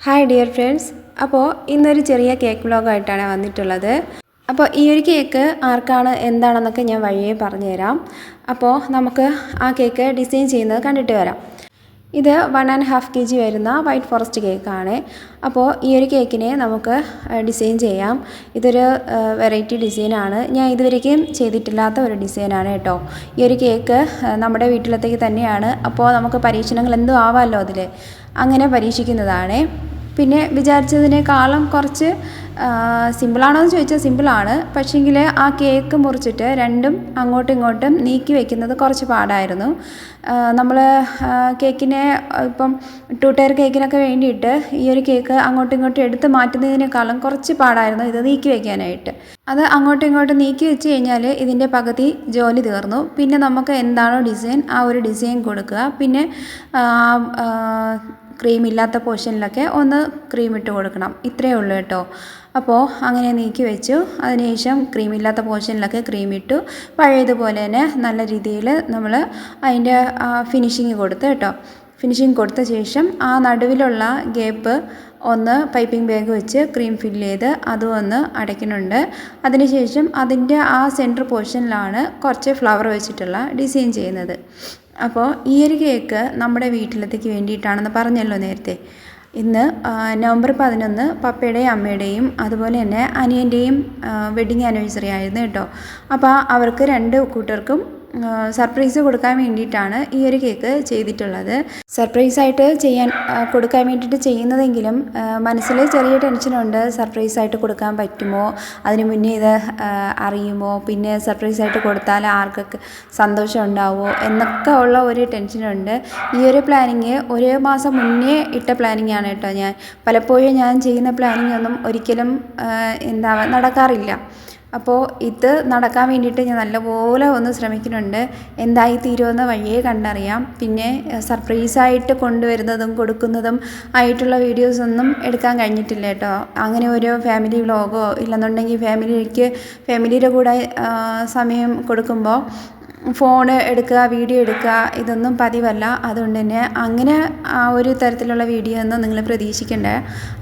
Hi dear friends. അപ്പോൾ ഇന്നൊരു ചെറിയ കേക്ക് വ്ലോഗായിട്ടാണ് വന്നിട്ടുള്ളത്. അപ്പോൾ ഈ ഒരു കേക്ക് ആർക്കാണ് എന്താണെന്നൊക്കെ ഞാൻ വഴിയേ പറഞ്ഞുതരാം. അപ്പോൾ നമുക്ക് ആ കേക്ക് ഡിസൈൻ ചെയ്യുന്നത് കണ്ടിട്ട് വരാം. ഇത് 1.5 kg വരുന്ന വൈറ്റ് ഫോറസ്റ്റ് കേക്കാണ്. അപ്പോൾ ഈ ഒരു കേക്കിനെ നമുക്ക് ഡിസൈൻ ചെയ്യാം. ഇതൊരു വെറൈറ്റി ഡിസൈനാണ്. ഞാൻ ഇതുവരേക്കും ചെയ്തിട്ടില്ലാത്ത ഒരു ഡിസൈനാണ് കേട്ടോ. ഈ ഒരു കേക്ക് നമ്മുടെ വീട്ടിലത്തേക്ക് തന്നെയാണ്. അപ്പോൾ നമുക്ക് പരീക്ഷണങ്ങൾ എന്തും ആവാമല്ലോ അതിൽ. അങ്ങനെ പരീക്ഷിക്കുന്നതാണ്. പിന്നെ വിചാരിച്ചതിനേക്കാളും കുറച്ച് സിമ്പിളാണോ എന്ന് ചോദിച്ചാൽ സിമ്പിളാണ്. പക്ഷേങ്കിൽ ആ കേക്ക് മുറിച്ചിട്ട് രണ്ടും അങ്ങോട്ടും ഇങ്ങോട്ടും നീക്കി വയ്ക്കുന്നത് കുറച്ച് പാടായിരുന്നു. നമ്മൾ കേക്കിനെ ഇപ്പം 2 ടയർ കേക്കിനൊക്കെ വേണ്ടിയിട്ട് ഈ ഒരു കേക്ക് അങ്ങോട്ടും ഇങ്ങോട്ടും എടുത്ത് മാറ്റുന്നതിനേക്കാളും കുറച്ച് പാടായിരുന്നു ഇത് നീക്കി വയ്ക്കാനായിട്ട്. അത് അങ്ങോട്ടും ഇങ്ങോട്ടും നീക്കി വെച്ച് കഴിഞ്ഞാൽ ഇതിൻ്റെ പകുതി ജോലി തീർന്നു. പിന്നെ നമുക്ക് എന്താണോ ഡിസൈൻ ആ ഒരു ഡിസൈൻ കൊടുക്കുക. പിന്നെ ക്രീം ഇല്ലാത്ത പോർഷനിലൊക്കെ ഒന്ന് ക്രീം ഇട്ട് കൊടുക്കണം. ഇത്രയേ ഉള്ളൂ കേട്ടോ. അപ്പോൾ അങ്ങനെ നീക്കി വെച്ചു. അതിനുശേഷം ക്രീമില്ലാത്ത പോർഷനിലൊക്കെ ക്രീം ഇട്ടു. പഴയതുപോലെ തന്നെ നല്ല രീതിയിൽ നമ്മൾ അതിൻ്റെ ഫിനിഷിങ് കൊടുത്ത് കേട്ടോ. ഫിനിഷിങ് കൊടുത്ത ശേഷം ആ നടുവിലുള്ള ഗ്യാപ്പ് ഒന്ന് പൈപ്പിംഗ് ബാഗ് വെച്ച് ക്രീം ഫില്ല് ചെയ്ത് അതും ഒന്ന് അടയ്ക്കുന്നുണ്ട്. അതിനുശേഷം അതിൻ്റെ ആ സെൻറ്റർ പോർഷനിലാണ് കുറച്ച് ഫ്ലവർ വെച്ചിട്ടുള്ള ഡിസൈൻ ചെയ്യുന്നത്. അപ്പോൾ ഈ ഒരു കേക്ക് നമ്മുടെ വീട്ടിലത്തേക്ക് വേണ്ടിയിട്ടാണെന്ന് പറഞ്ഞല്ലോ നേരത്തെ. ഇന്ന് നവംബർ 11 പപ്പയുടെയും അമ്മയുടെയും അതുപോലെ തന്നെ അനിയൻ്റെയും വെഡ്ഡിങ് ആനിവേഴ്സറി ആയിരുന്നു കേട്ടോ. അപ്പോൾ അവർക്ക് 2 കൂട്ടർക്കും സർപ്രൈസ് കൊടുക്കാൻ വേണ്ടിയിട്ടാണ് ഈ ഒരു കേക്ക് ചെയ്തിട്ടുള്ളത്. സർപ്രൈസായിട്ട് കൊടുക്കാൻ വേണ്ടിയിട്ട് ചെയ്യുന്നതെങ്കിലും മനസ്സിൽ ചെറിയ ടെൻഷനുണ്ട്. സർപ്രൈസായിട്ട് കൊടുക്കാൻ പറ്റുമോ, അതിന് മുന്നേ ഇത് അറിയുമോ, പിന്നെ സർപ്രൈസായിട്ട് കൊടുത്താൽ ആർക്കൊക്കെ സന്തോഷം ഉണ്ടാവുമോ എന്നൊക്കെ ഉള്ള ഒരു ടെൻഷനുണ്ട്. ഈ ഒരു പ്ലാനിങ് 1 മാസം മുന്നേ ഇട്ട പ്ലാനിങ് ആണ് കേട്ടോ. പലപ്പോഴും ഞാൻ ചെയ്യുന്ന പ്ലാനിങ് ഒന്നും ഒരിക്കലും നടക്കാറില്ല. അപ്പോൾ ഇത് നടക്കാൻ വേണ്ടിയിട്ട് ഞാൻ നല്ലപോലെ ഒന്ന് ശ്രമിക്കുന്നുണ്ട്. എന്തായി തീരുമെന്ന് വഴിയേ കണ്ടറിയാം. പിന്നെ സർപ്രൈസായിട്ട് കൊണ്ടുവരുന്നതും കൊടുക്കുന്നതും ആയിട്ടുള്ള വീഡിയോസൊന്നും എടുക്കാൻ കഴിഞ്ഞിട്ടില്ല കേട്ടോ. അങ്ങനെ ഒരു ഫാമിലി വ്ലോഗോ ഇല്ലെന്നുണ്ടെങ്കിൽ ഫാമിലിയുടെ കൂടെ സമയം കൊടുക്കുമ്പോൾ ഫോൺ എടുക്കുക, വീഡിയോ എടുക്കുക, ഇതൊന്നും പതിവല്ല. അതുകൊണ്ട് തന്നെ അങ്ങനെ ആ ഒരു തരത്തിലുള്ള വീഡിയോ ഒന്നും നിങ്ങൾ പ്രതീക്ഷിക്കേണ്ട.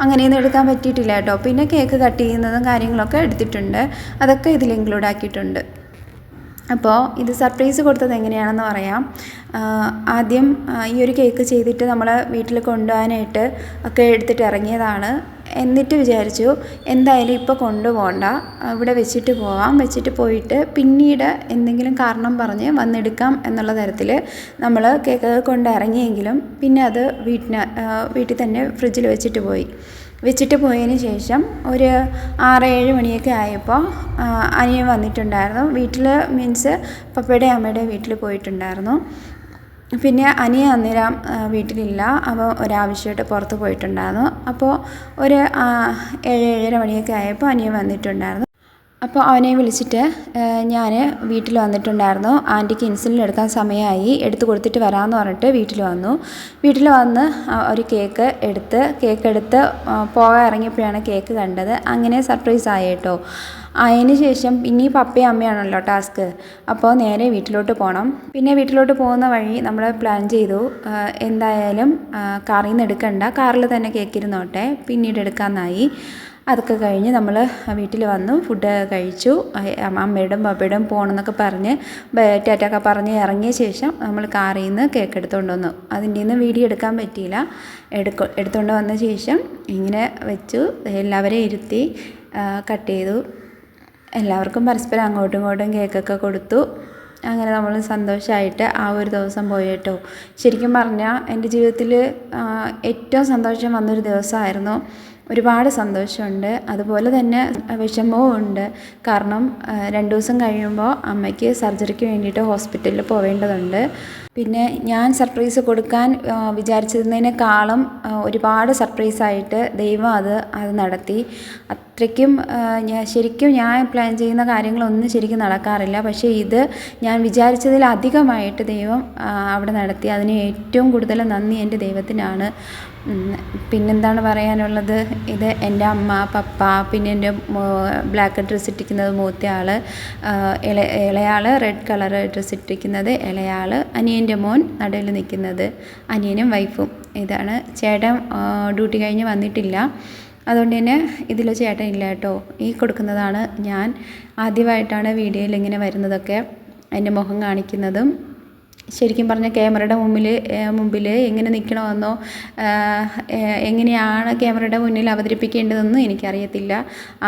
അങ്ങനെയൊന്നും എടുക്കാൻ പറ്റിയിട്ടില്ല കേട്ടോ. പിന്നെ കേക്ക് കട്ട് ചെയ്യുന്നതും കാര്യങ്ങളൊക്കെ എടുത്തിട്ടുണ്ട്. അതൊക്കെ ഇതിൽ ഇൻക്ലൂഡ് ആക്കിയിട്ടുണ്ട്. അപ്പോൾ ഇത് സർപ്രൈസ് കൊടുത്തത് എങ്ങനെയാണെന്ന് പറയാം. ആദ്യം ഈ ഒരു കേക്ക് ചെയ്തിട്ട് നമ്മൾ വീട്ടിൽ കൊണ്ടുപോകാനായിട്ട് ഒക്കെ എടുത്തിട്ട് ഇറങ്ങിയതാണ്. എന്നിട്ട് വിചാരിച്ചു എന്തായാലും ഇപ്പോൾ കൊണ്ടുപോകണ്ട, ഇവിടെ വെച്ചിട്ട് പോവാം. വെച്ചിട്ട് പോയിട്ട് പിന്നീട് എന്തെങ്കിലും കാരണം പറഞ്ഞ് വന്നെടുക്കാം എന്നുള്ള തരത്തിൽ നമ്മൾ കേക്ക് കൊണ്ട് ഇറങ്ങിയെങ്കിലും പിന്നെ അത് വീട്ടിൽ തന്നെ ഫ്രിഡ്ജിൽ വെച്ചിട്ട് പോയതിന് ശേഷം ഒരു 6-7 മണിയൊക്കെ ആയപ്പോൾ അനിയൻ വന്നിട്ടുണ്ടായിരുന്നു. വീട്ടിൽ മീൻസ് പപ്പയുടെ അമ്മയുടെ വീട്ടിൽ പോയിട്ടുണ്ടായിരുന്നു. പിന്നെ അനിയൻ അന്നേരം വീട്ടിലില്ല. അവൻ ഒരാവശ്യമായിട്ട് പുറത്ത് പോയിട്ടുണ്ടായിരുന്നു. അപ്പോൾ ഒരു 7-7:30 മണിയൊക്കെ ആയപ്പോൾ അനിയൻ വന്നിട്ടുണ്ടായിരുന്നു. അപ്പോൾ അവനെ വിളിച്ചിട്ട് ഞാൻ വീട്ടിൽ വന്നിട്ടുണ്ടായിരുന്നു. ആൻറ്റിക്ക് ഇൻസുലിൻ എടുക്കാൻ സമയമായി, എടുത്ത് കൊടുത്തിട്ട് വരാമെന്ന് പറഞ്ഞിട്ട് വീട്ടിൽ വന്ന് ഒരു കേക്ക് എടുത്ത് പോകാൻ ഇറങ്ങിയപ്പോഴാണ് കേക്ക് കണ്ടത്. അങ്ങനെ സർപ്രൈസ് ആയി കേട്ടോ. അതിന് ശേഷം ഇനി പപ്പയും അമ്മയാണല്ലോ ടാസ്ക്. അപ്പോൾ നേരെ വീട്ടിലോട്ട് പോകണം. പിന്നെ വീട്ടിലോട്ട് പോകുന്ന വഴി നമ്മൾ പ്ലാൻ ചെയ്തു, എന്തായാലും കാറിൽ നിന്ന് എടുക്കണ്ട, കാറിൽ തന്നെ കേക്ക് ഇരുന്നോട്ടെ, പിന്നീട് എടുക്കാമെന്നായി. അതൊക്കെ കഴിഞ്ഞ് നമ്മൾ വീട്ടിൽ വന്നു, ഫുഡ് കഴിച്ചു. അമ്മയുടെയും പപ്പയുടെയും പോകണമെന്നൊക്കെ പറഞ്ഞ് ടാറ്റൊക്കെ പറഞ്ഞ് ഇറങ്ങിയ ശേഷം നമ്മൾ കാറിൽ നിന്ന് കേക്ക് എടുത്തുകൊണ്ട് വന്നു. അതിൻ്റെ നിന്ന് വീഡിയോ എടുക്കാൻ പറ്റിയില്ല. എടുത്തുകൊണ്ട് വന്ന ശേഷം ഇങ്ങനെ വെച്ചു, എല്ലാവരെയും ഇരുത്തി കട്ട് ചെയ്തു. എല്ലാവർക്കും പരസ്പരം അങ്ങോട്ടും ഇങ്ങോട്ടും കേക്കൊക്കെ കൊടുത്തു. അങ്ങനെ നമ്മൾ സന്തോഷമായിട്ട് ആ ഒരു ദിവസം പോയി കേട്ടോ. ശരിക്കും പറഞ്ഞാൽ എൻ്റെ ജീവിതത്തിൽ ഏറ്റവും സന്തോഷം വന്നൊരു ദിവസമായിരുന്നു. ഒരുപാട് സന്തോഷമുണ്ട്, അതുപോലെ തന്നെ വിഷമവും ഉണ്ട്. കാരണം 2 ദിവസം കഴിയുമ്പോൾ അമ്മയ്ക്ക് സർജറിക്ക് വേണ്ടിയിട്ട് ഹോസ്പിറ്റലിൽ പോവേണ്ടതുണ്ട്. പിന്നെ ഞാൻ സർപ്രൈസ് കൊടുക്കാൻ വിചാരിച്ചിരുന്നതിനേക്കാളും ഒരുപാട് സർപ്രൈസായിട്ട് ദൈവം അത് നടത്തി. അത്രയ്ക്കും ശരിക്കും ഞാൻ പ്ലാൻ ചെയ്യുന്ന കാര്യങ്ങളൊന്നും ശരിക്കും നടക്കാറില്ല. പക്ഷേ ഇത് ഞാൻ വിചാരിച്ചതിലധികമായിട്ട് ദൈവം അവിടെ നടത്തി. അതിന് ഏറ്റവും കൂടുതൽ നന്ദി എൻ്റെ ദൈവത്തിനാണ്. പിന്നെന്താണ് പറയാനുള്ളത്, ഇത് എൻ്റെ അമ്മ, പപ്പ, പിന്നെ എൻ്റെ ബ്ലാക്ക് ഡ്രസ്സ് ഇട്ടിരിക്കുന്നത് മൂത്തയാൾ, ഇളയാൾ റെഡ് കളർ ഡ്രസ്സ് ഇട്ടിരിക്കുന്നത് ഇളയാൾ, അനിയൻ്റെ മോൻ നടുവിൽ നിൽക്കുന്നത്, അനിയനും വൈഫും. ഇതാണ്. ചേട്ടൻ ഡ്യൂട്ടി കഴിഞ്ഞ് വന്നിട്ടില്ല, അതുകൊണ്ട് തന്നെ ഇതിൽ ചേട്ടൻ ഇല്ല കേട്ടോ. ഈ കൊടുക്കുന്നതാണ് ഞാൻ. ആദ്യമായിട്ടാണ് വീഡിയോയിൽ ഇങ്ങനെ വരുന്നതൊക്കെ, എൻ്റെ മുഖം കാണിക്കുന്നതും. ശരിക്കും പറഞ്ഞാൽ ക്യാമറയുടെ മുമ്പിൽ എങ്ങനെ നിൽക്കണമെന്നോ എങ്ങനെയാണ് ക്യാമറയുടെ മുന്നിൽ അവതരിപ്പിക്കേണ്ടതെന്നും എനിക്കറിയത്തില്ല.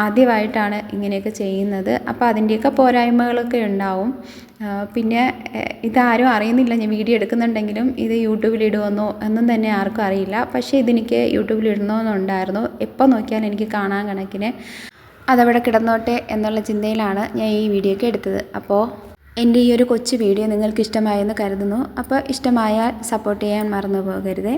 ആദ്യമായിട്ടാണ് ഇങ്ങനെയൊക്കെ ചെയ്യുന്നത്. അപ്പോൾ അതിൻ്റെയൊക്കെ പോരായ്മകളൊക്കെ ഉണ്ടാവും. പിന്നെ ഇതാരും അറിയുന്നില്ല, ഞാൻ വീഡിയോ എടുക്കുന്നുണ്ടെങ്കിലും ഇത് യൂട്യൂബിലിടുമെന്നോ എന്നും തന്നെ ആർക്കും അറിയില്ല. പക്ഷേ ഇതെനിക്ക് യൂട്യൂബിലിടണമെന്നുണ്ടായിരുന്നു. എപ്പോൾ നോക്കിയാലും എനിക്ക് കാണാൻ കണക്കിന് അതവിടെ കിടന്നോട്ടെ എന്നുള്ള ചിന്തയിലാണ് ഞാൻ ഈ വീഡിയോ ഒക്കെ എടുത്തത്. അപ്പോൾ എൻ്റെ ഈ ഒരു കൊച്ചു വീഡിയോ നിങ്ങൾക്ക് ഇഷ്ടമായെന്ന് കരുതുന്നു. അപ്പോൾ ഇഷ്ടമായാൽ സപ്പോർട്ട് ചെയ്യാൻ മറന്നു പോകരുതേ.